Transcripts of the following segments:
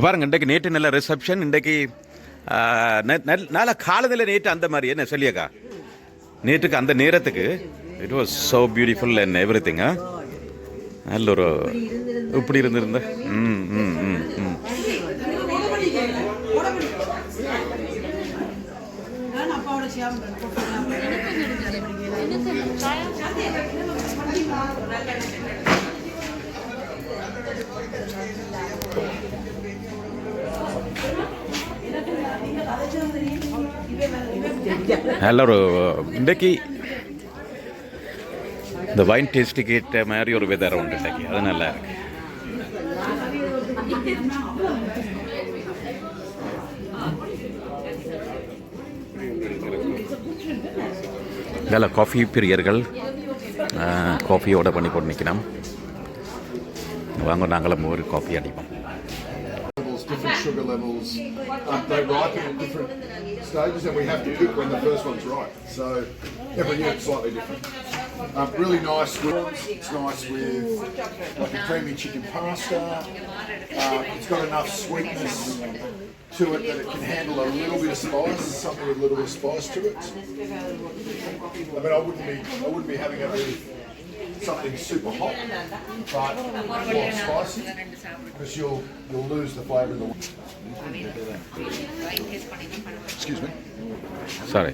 பாருங்க, இன்றைக்கு நேற்று நல்ல ரிசப்ஷன். இன்றைக்கு நல்ல காலநிலை நேற்று அந்த மாதிரி என்ன சொல்லியக்கா, நேற்றுக்கு அந்த நேரத்துக்கு it was so beautiful and every thing. நல்ல ஒரு இப்படி இருந்திருந்த ம் ம் ம் ம் நல்ல ஒரு இன்றைக்கு இந்த வைன் டேஸ்ட்டுக்கு ஏற்ற மாதிரி ஒரு வெதர் உண்டு இன்றைக்கு. அது நல்லா இருக்கு. இதில் காஃபி பிரியர்கள் காஃபியோட பண்ணி போட்டு நிற்கணும். வாங்க, நாங்களும் ஒரு காஃபி அடிப்போம். Different sugar levels, they ripen at different stages, and we have to pick when the first one's ripe. So every year it's slightly different. Really nice with, it's nice with like a creamy chicken pasta. It's got enough sweetness to it that it can handle a little bit of spice, something with a little bit of spice to it. I mean, I wouldn't be having it with something super hot, but more spicy, because you'll lose the flavour of the wine. Excuse me. Sorry.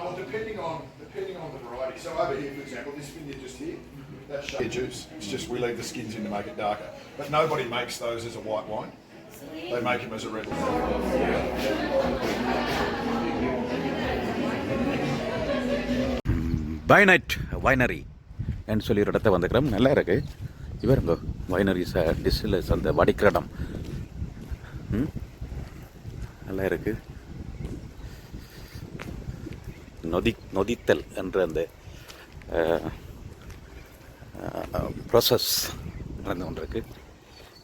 Well, depending on the variety. So over here, for example, this vineyard just here, that's shea juice. It's just we leave the skins in to make it darker. But nobody makes those as a white wine. They make them as a red wine. By night winery என்று சொல்லி ஒரு இடத்த வந்துக்கிறோம். நல்லா இருக்கு. இவருங்க வைனரிஸ் டிஸ்டில்லர்ஸ் அந்த வடிக்கிற இடம் நல்லா இருக்கு. நொதித்தல் என்ற அந்த ப்ராசஸ் நடந்து கொண்டு இருக்கு.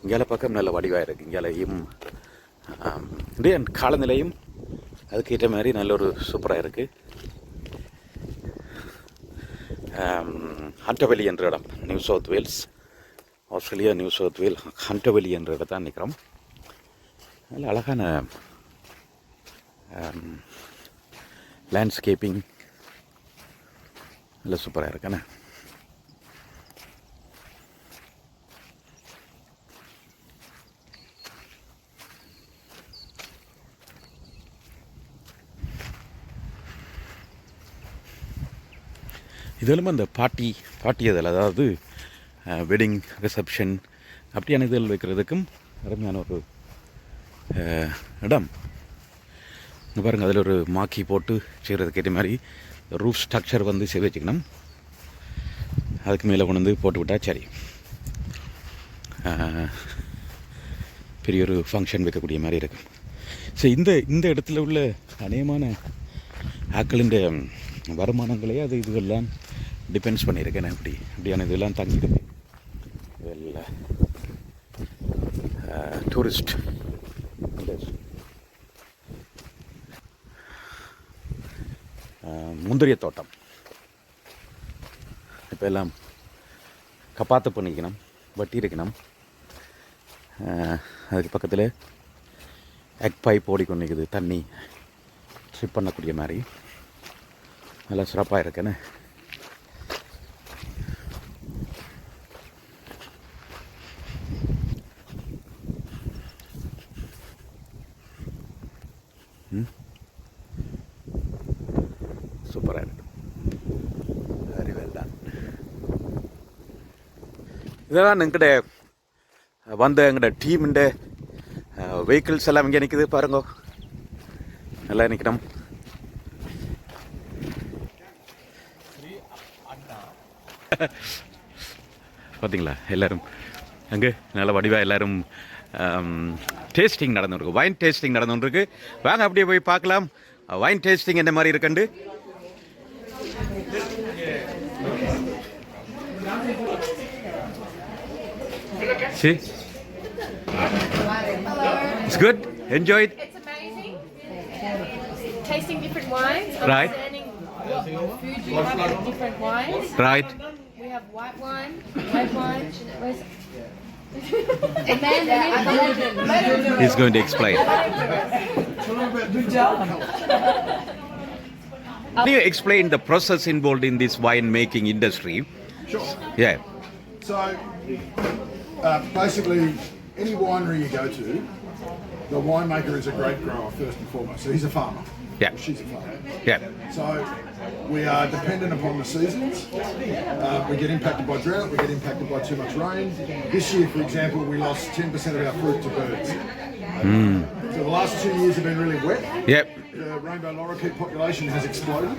இங்கே பக்கம் நல்ல வடிவாக இருக்குது. இங்கேயும் இதே காலநிலையும் அதுக்கேற்ற மாதிரி நல்ல ஒரு சூப்பராக இருக்குது. ஹண்டர்வெலி என்ற இடம், New South Wales, Australia New South Wales Hunter Valley என்ற இடத்தான் நிற்கிறோம். நல்ல அழகான லேண்ட்ஸ்கேப்பிங் நல்ல சூப்பராக இருக்குண்ணே. இதிலும் அந்த பாட்டி இதில், அதாவது வெட்டிங் ரிசப்ஷன் அப்படியான இதில் வைக்கிறதுக்கும் அருமையான ஒரு இடம். பாருங்கள், அதில் ஒரு மாக்கி போட்டு செய்கிறதுக்கு ஏற்ற மாதிரி ரூஃப் ஸ்ட்ரக்சர் வந்து செய்து வச்சுக்கணும். அதுக்கு மேலே கொண்டு வந்து போட்டு விட்டால் சரி, பெரிய ஒரு ஃபங்க்ஷன் வைக்கக்கூடிய மாதிரி இருக்கும். ஸோ இந்த இடத்துல உள்ள அநேகமான ஆக்களின் வருமானங்களே அது இதுவெல்லாம் டிபெண்ட்ஸ் பண்ணியிருக்கேன். இப்படியான இதெல்லாம் தங்கியிருக்கு. இதெல்லாம் டூரிஸ்ட் முந்திரிய தோட்டம். இப்போ எல்லாம் கப்பாத்து பண்ணிக்கணும், வட்டி இருக்கணும். அதுக்கு பக்கத்தில் எக் பைப் ஓடிக்கொண்டு நிற்குது, தண்ணி ட்ரிப் பண்ணக்கூடிய மாதிரி. நல்லா சிறப்பாக இருக்குன்னு. சூப்பராக இருக்கு. Very well done. இதெல்லாம் எங்கிட்ட வந்த எங்களோட டீமுண்ட வெஹிக்கிள்ஸ் எல்லாம் இங்கே நிற்குது பாருங்க, நல்லா நிற்கணும். பார்த்தீங்களா எல்லோரும் அங்கே நல்ல வடிவாக எல்லோரும் டேஸ்டிங் நடந்துருக்கு, வைன் டேஸ்டிங் நடந்துருக்கு. வாங்க அப்படியே போய் பார்க்கலாம் வைன் டேஸ்டிங் என்ன மாதிரி இருக்குண்டு. See? It's good? Enjoy it? It's amazing. Tasting different wines. Right. Understanding what food you have with different wines. Right. We have white wine, red wine. Where's He's going to explain. Good job. Can you explain the process involved in this wine making industry? Sure. Yeah. So, basically, any winery you go to, the winemaker is a grape grower first and foremost. So he's a farmer. Yeah. Or she's a farmer. Yeah. So we are dependent upon the seasons. We get impacted by drought. We get impacted by too much rain. This year, for example, we lost 10% of our fruit to birds. So the last 2 years have been really wet. Yep. The rainbow lorikeet population has exploded.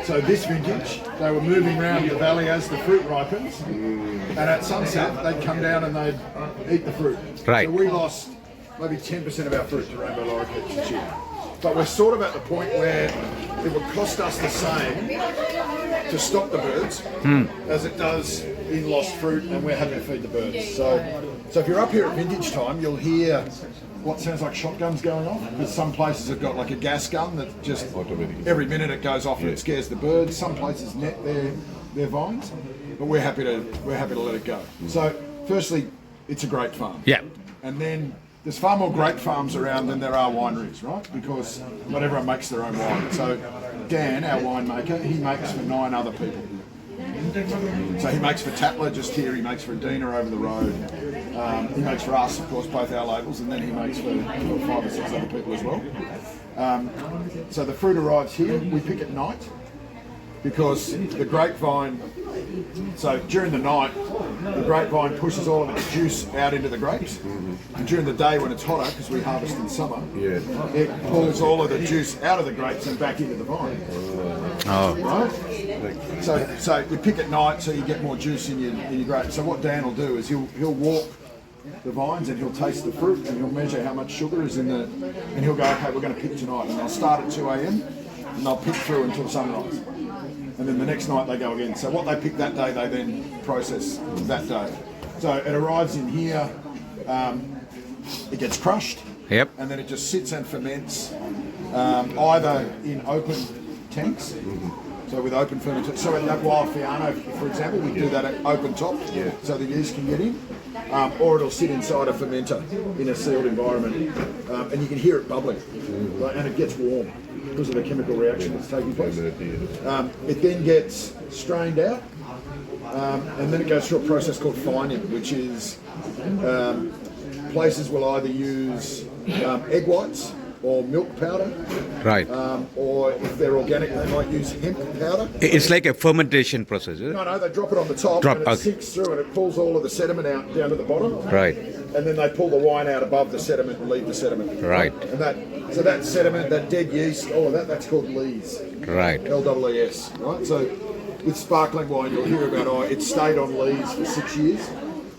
So this vintage, they were moving around the valley as the fruit ripens, and at sunset they'd come down and they'd eat the fruit. Right. So we lost maybe 10% of our fruit to rainbow lorikeets this year. But we're sort of at the point where it would cost us the same to stop the birds as it does in lost fruit, and we're happy to feed the birds. So if you're up here at vintage time, you'll hear what sounds like shotguns going off, because some places have got like a gas gun that just every minute it goes off and it scares the birds. Some places net their vines, but we're happy to let it go. So firstly, it's a grape farm. Yeah. And then there's far more grape farms around than there are wineries, right? Because not everyone makes their own wine. So Dan, our winemaker, he makes for 9 other people. So he makes for Tatler just here, he makes for Adina over the road, he makes for us, of course, both our labels, and then he makes for 5 or 6 other people as well. So the fruit arrives here, we pick at night, because the grapevine, so during the night, the grapevine pushes all of its juice out into the grapes, and during the day when it's hotter, because we harvest in summer, it pulls all of the juice out of the grapes and back into the vine. Oh. Right? So you pick at night so you get more juice in your grapes. So what Dan will do is he'll walk the vines and he'll taste the fruit and he'll measure how much sugar is in the, and he'll go, okay, we're going to pick tonight, and they'll start at 2 a.m. and they'll pick through until sunrise. And then the next night they go again. So what they pick that day, they then process that day. So it arrives in here, it gets crushed, Yep. and then it just sits and ferments, either in open tanks, so with open fermentation. So in that wild Fiano, for example, we do that at open top, so the yeast can get in, or it'll sit inside a fermenter in a sealed environment, and you can hear it bubbling, right, and it gets warm because of the chemical reaction that's taking place. It then gets strained out, and then it goes through a process called fining, which is places will either use egg whites or milk powder, Right. or if they're organic, they might use hemp powder. It's like a fermentation process, is it? No, they drop it on the top, Drop, and it okay. sinks through, and it pulls all of the sediment out down to the bottom. Right. And then they pull the wine out above the sediment and leave the sediment. Right. And that sediment, that dead yeast, all of that's called lees. Right. L-E-E-S, right? So with sparkling wine, you'll hear about, it stayed on lees for 6 years.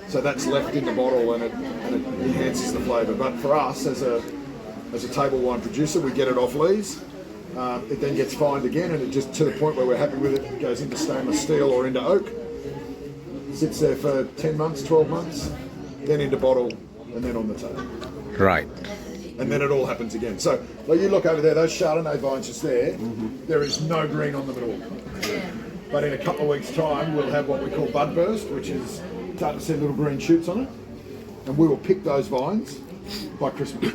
So that's left in the bottle and it enhances the flavour. But for us, as a table wine producer, we get it off lees. It then gets fined again, and it just, to the point where we're happy with it, goes into stainless steel or into oak. Sits there for 10 months, 12 months, then into bottle, and then on the table. Right. And then it all happens again. So, like you look over there, those Chardonnay vines just there, there is no green on them at all. But in a couple of weeks' time, we'll have what we call bud burst, which is starting to see little green shoots on it. And we will pick those vines by Christmas.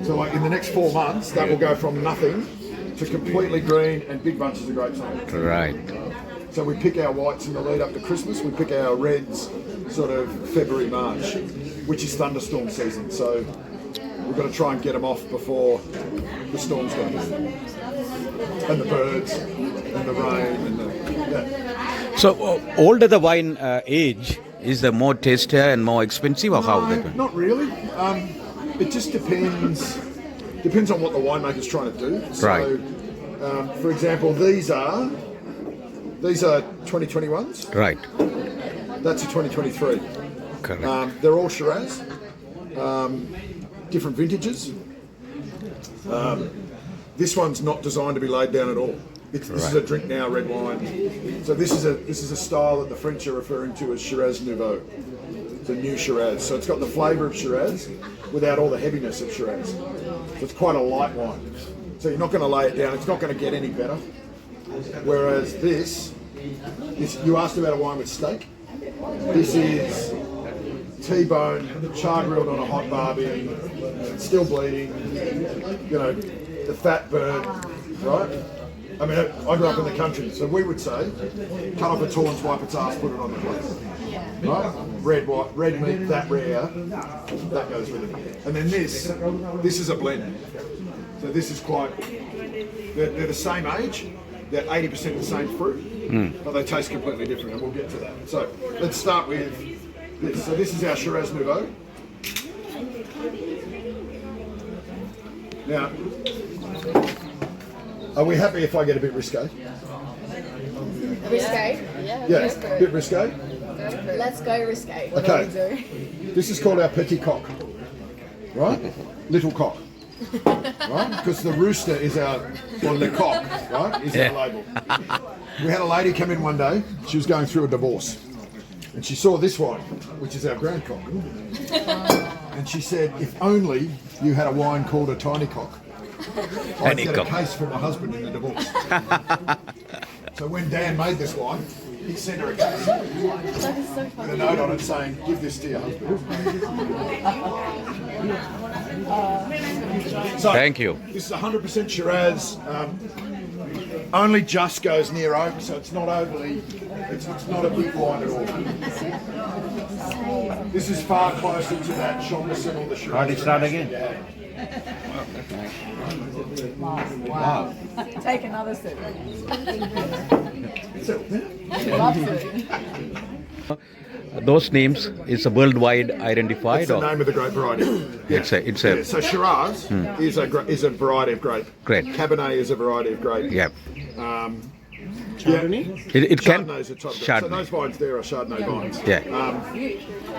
So like in the next 4 months, that will go from nothing to completely green and big bunches of grapes on it. Right. So we pick our whites in the lead up to Christmas, we pick our reds sort of February, March, which is thunderstorm season. So we've got to try and get them off before the storms go. And the birds, and the rain, and the... Yeah. So older the wine age, is the more tastier and more expensive, or how No, that one? not really. It just depends on what the winemaker's trying to do. So, Right. For example, these are 2021s. Right. That's a 2023. Correct. They're all Shiraz, different vintages. This one's not designed to be laid down at all. This is a drink now red wine. So this is a style that the French are referring to as Shiraz Nouveau. It's a new Shiraz. So it's got the flavour of Shiraz without all the heaviness of Shiraz. So it's quite a light wine. So you're not going to lay it down. It's not going to get any better. Whereas this, you asked about a wine with steak. This is T-bone, char grilled on a hot barbie, still bleeding. You know, the fat burnt, right? I mean, I grew up in the country, so we would say, cut off a torn, wipe its ass, put it on the plate. Right? Red meat, that rare, that goes with it. And then this is a blend. So this is quite, they're the same age, they're 80% the same fruit, but they taste completely different, and we'll get to that. So let's start with this. So this is our Shiraz Nouveau. Now, are we happy if I get a bit risque? Risque? Yeah, a bit risque. Let's go risque. What Okay. do we do? This is called our petit coq, right? Little cock, right? Because the rooster is our, or le coq, right? Is our label. We had a lady come in one day. She was going through a divorce, and she saw this wine, which is our grand cock, and she said, "If only you had a wine called a tiny cock, I'd Tiny get cock. a case for my husband in the divorce." So when Dan made this wine, he sent her a case with a note on it saying, "Give this to your husband." So, Thank you. This is 100% Shiraz. Only just goes near oak, so it's not overly. It's not a big wine at all. This is far closer to that Chamberson or the Shiraz. Party start again. Wow. Take another sip. Love food. Those names is a worldwide identified, It's the or name of the grape variety. it's a Yeah, so Shiraz is a variety of grape. Great. Cabernet is a variety of grape. yeah. Chardonnay? It can Chardonnay is a type of grape. So Chardonnay. those vines there are Chardonnay vines. Yeah.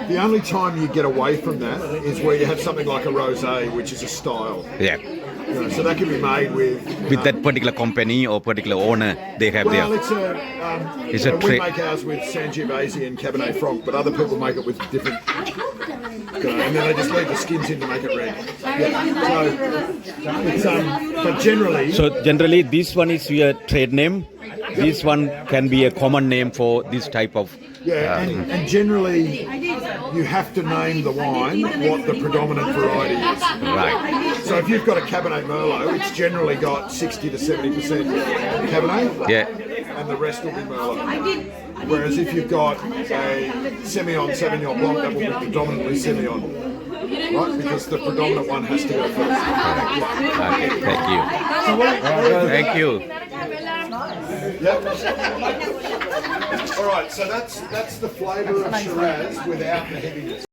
The only time you get away from that is where you have something like a rosé, which is a style. Yeah. You know, so that can be made with That particular company or particular owner, they have well, their. it's a we tra- make ours with Sangiovese and Cabernet Franc, but other people make it with different. And then they just leave the skins in to make it red. Yeah. So it's but generally. So generally, this one is your trade name. This one can be a common name for this type of. Yeah, and generally you have to name the wine what the predominant variety is. Right. So if you've got a Cabernet Merlot, it's generally got 60 to 70% Cabernet, Yeah. and the rest will be Merlot. Whereas if you've got a Semillon Sauvignon Blanc, that will be predominantly Semillon, right? Because the predominant one has to go first. Okay. Thank you. Thank you. Yep. All right, so that's the flavour of Shiraz without the heaviness.